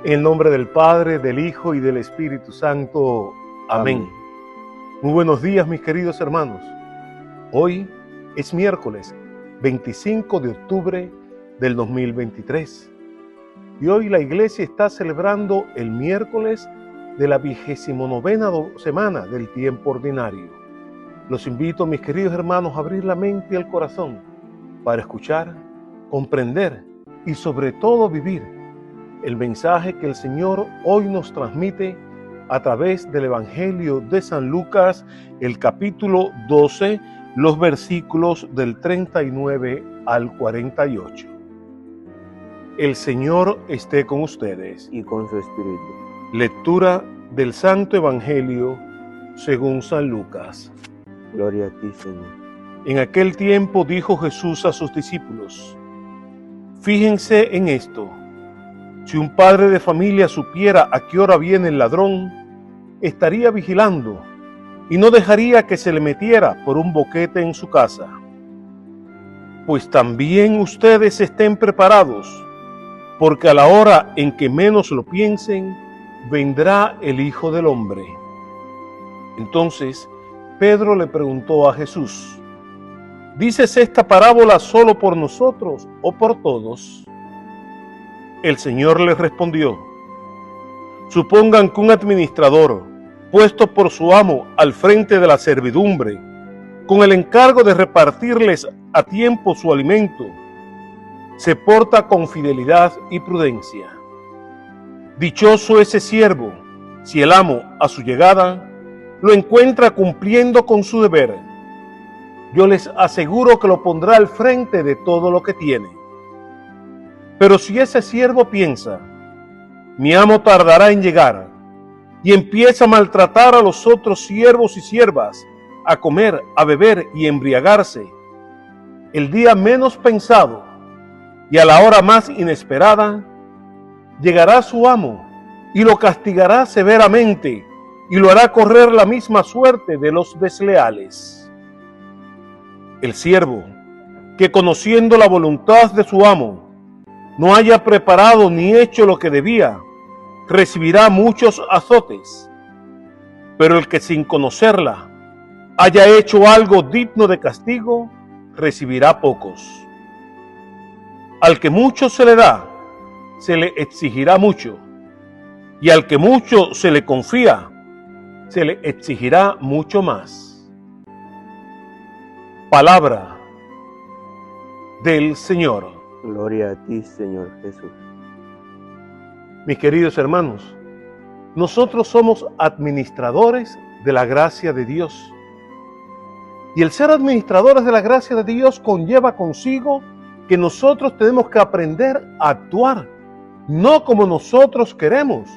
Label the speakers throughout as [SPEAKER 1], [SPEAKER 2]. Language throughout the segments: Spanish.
[SPEAKER 1] En el nombre del Padre, del Hijo y del Espíritu Santo. Amén. Muy buenos días, mis queridos hermanos. Hoy es miércoles 25 de octubre del 2023. Y hoy la iglesia está celebrando el miércoles de la 29ª semana del tiempo ordinario. Los invito, mis queridos hermanos, a abrir la mente y el corazón para escuchar, comprender y sobre todo vivir el mensaje que el Señor hoy nos transmite a través del Evangelio de San Lucas, el capítulo 12, los versículos del 39 al 48. El Señor esté con ustedes.
[SPEAKER 2] Y con su espíritu.
[SPEAKER 1] Lectura del Santo Evangelio según San Lucas.
[SPEAKER 2] Gloria a ti, Señor.
[SPEAKER 1] En aquel tiempo dijo Jesús a sus discípulos: fíjense en esto. Si un padre de familia supiera a qué hora viene el ladrón, estaría vigilando y no dejaría que se le metiera por un boquete en su casa. Pues también ustedes estén preparados, porque a la hora en que menos lo piensen, vendrá el Hijo del Hombre. Entonces Pedro le preguntó a Jesús: ¿dices esta parábola solo por nosotros o por todos? El Señor les respondió: supongan que un administrador, puesto por su amo al frente de la servidumbre, con el encargo de repartirles a tiempo su alimento, se porta con fidelidad y prudencia. Dichoso ese siervo, si el amo, a su llegada, lo encuentra cumpliendo con su deber. Yo les aseguro que lo pondrá al frente de todo lo que tiene. Pero si ese siervo piensa: mi amo tardará en llegar, y empieza a maltratar a los otros siervos y siervas, a comer, a beber y embriagarse, el día menos pensado y a la hora más inesperada, llegará su amo y lo castigará severamente y lo hará correr la misma suerte de los desleales. El siervo que, conociendo la voluntad de su amo, no haya preparado ni hecho lo que debía, recibirá muchos azotes. Pero el que sin conocerla haya hecho algo digno de castigo, recibirá pocos. Al que mucho se le da, se le exigirá mucho, y al que mucho se le confía, se le exigirá mucho más. Palabra del Señor.
[SPEAKER 2] Gloria a ti, Señor Jesús.
[SPEAKER 1] Mis queridos hermanos, nosotros somos administradores de la gracia de Dios. Y el ser administradores de la gracia de Dios conlleva consigo que nosotros tenemos que aprender a actuar, no como nosotros queremos,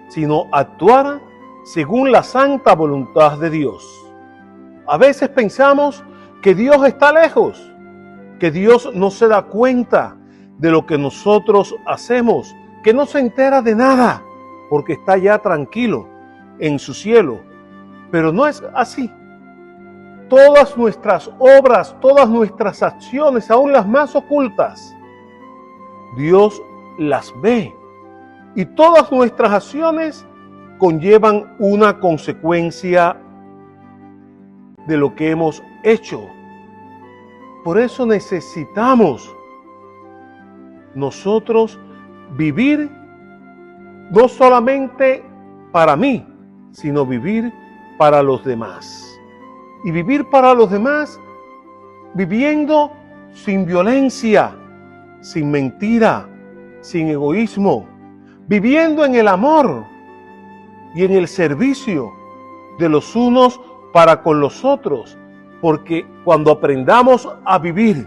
[SPEAKER 1] sino actuar según la santa voluntad de Dios. A veces pensamos que Dios está lejos, que Dios no se da cuenta de lo que nosotros hacemos, que no se entera de nada, porque está ya tranquilo en su cielo. Pero no es así. Todas nuestras obras, todas nuestras acciones, aún las más ocultas, Dios las ve. Y todas nuestras acciones conllevan una consecuencia de lo que hemos hecho. Por eso necesitamos nosotros vivir no solamente para mí, sino vivir para los demás. Y vivir para los demás viviendo sin violencia, sin mentira, sin egoísmo, viviendo en el amor y en el servicio de los unos para con los otros, porque cuando aprendamos a vivir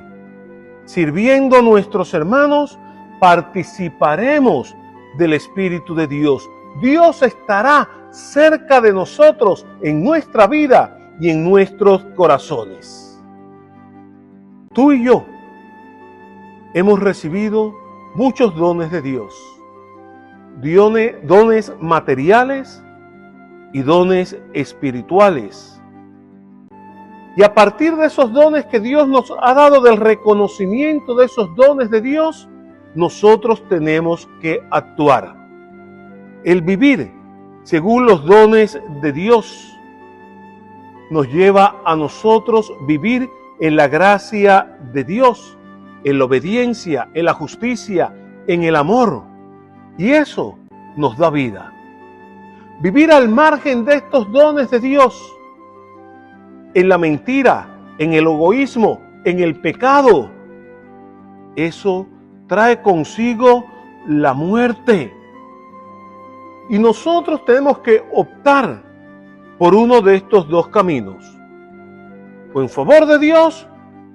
[SPEAKER 1] sirviendo a nuestros hermanos, participaremos del Espíritu de Dios. Dios estará cerca de nosotros en nuestra vida y en nuestros corazones. Tú y yo hemos recibido muchos dones de Dios, dones materiales y dones espirituales. Y a partir de esos dones que Dios nos ha dado, del reconocimiento de esos dones de Dios, nosotros tenemos que actuar. El vivir según los dones de Dios nos lleva a nosotros vivir en la gracia de Dios, en la obediencia, en la justicia, en el amor. Y eso nos da vida. Vivir al margen de estos dones de Dios, en la mentira, en el egoísmo, en el pecado, eso trae consigo la muerte. Y nosotros tenemos que optar por uno de estos dos caminos, o en favor de Dios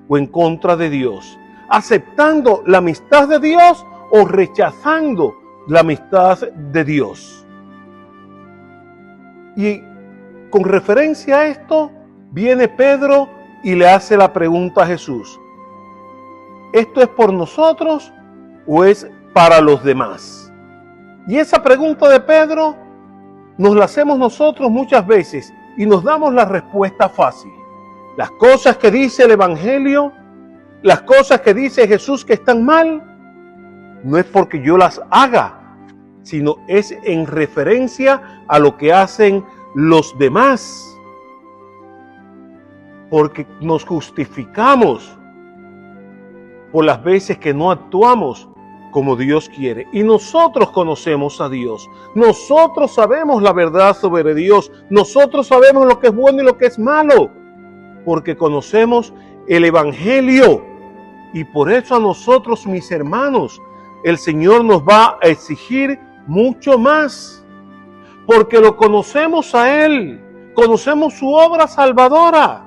[SPEAKER 1] o en contra de Dios, aceptando la amistad de Dios o rechazando la amistad de Dios. Y con referencia a esto, viene Pedro y le hace la pregunta a Jesús: ¿esto es por nosotros o es para los demás? Y esa pregunta de Pedro nos la hacemos nosotros muchas veces y nos damos la respuesta fácil. Las cosas que dice el Evangelio, las cosas que dice Jesús que están mal, no es porque yo las haga, sino es en referencia a lo que hacen los demás. Porque nos justificamos por las veces que no actuamos como Dios quiere. Y nosotros conocemos a Dios. Nosotros sabemos la verdad sobre Dios. Nosotros sabemos lo que es bueno y lo que es malo. Porque conocemos el Evangelio. Y por eso a nosotros, mis hermanos, el Señor nos va a exigir mucho más. Porque lo conocemos a Él. Conocemos su obra salvadora.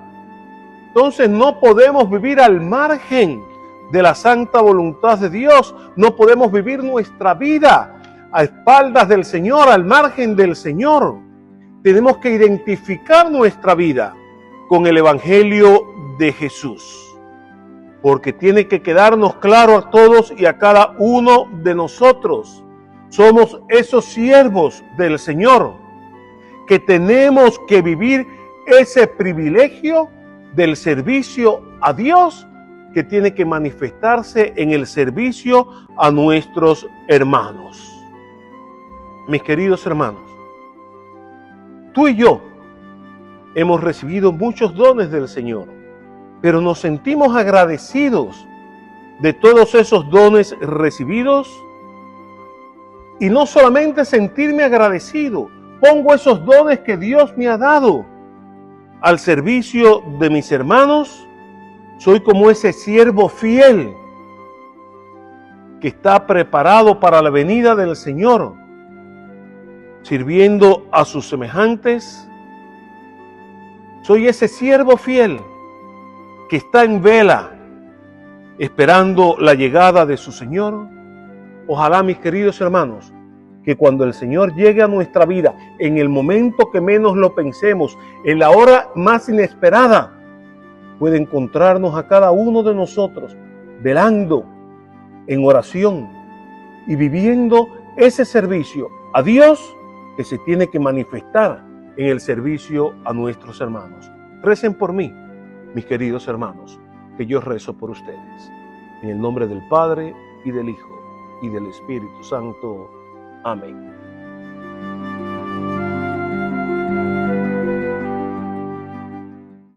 [SPEAKER 1] Entonces no podemos vivir al margen de la santa voluntad de Dios. No podemos vivir nuestra vida a espaldas del Señor, al margen del Señor. Tenemos que identificar nuestra vida con el Evangelio de Jesús. Porque tiene que quedarnos claro a todos y a cada uno de nosotros. Somos esos siervos del Señor que tenemos que vivir ese privilegio del servicio a Dios, que tiene que manifestarse en el servicio a nuestros hermanos. Mis queridos hermanos, tú y yo hemos recibido muchos dones del Señor, pero nos sentimos agradecidos de todos esos dones recibidos. Y no solamente sentirme agradecido, pongo esos dones que Dios me ha dado al servicio de mis hermanos. Soy como ese siervo fiel que está preparado para la venida del Señor, sirviendo a sus semejantes. Soy ese siervo fiel que está en vela, esperando la llegada de su Señor. Ojalá, mis queridos hermanos, que cuando el Señor llegue a nuestra vida, en el momento que menos lo pensemos, en la hora más inesperada, puede encontrarnos a cada uno de nosotros velando en oración y viviendo ese servicio a Dios que se tiene que manifestar en el servicio a nuestros hermanos. Recen por mí, mis queridos hermanos, que yo rezo por ustedes. En el nombre del Padre, y del Hijo, y del Espíritu Santo. Amén.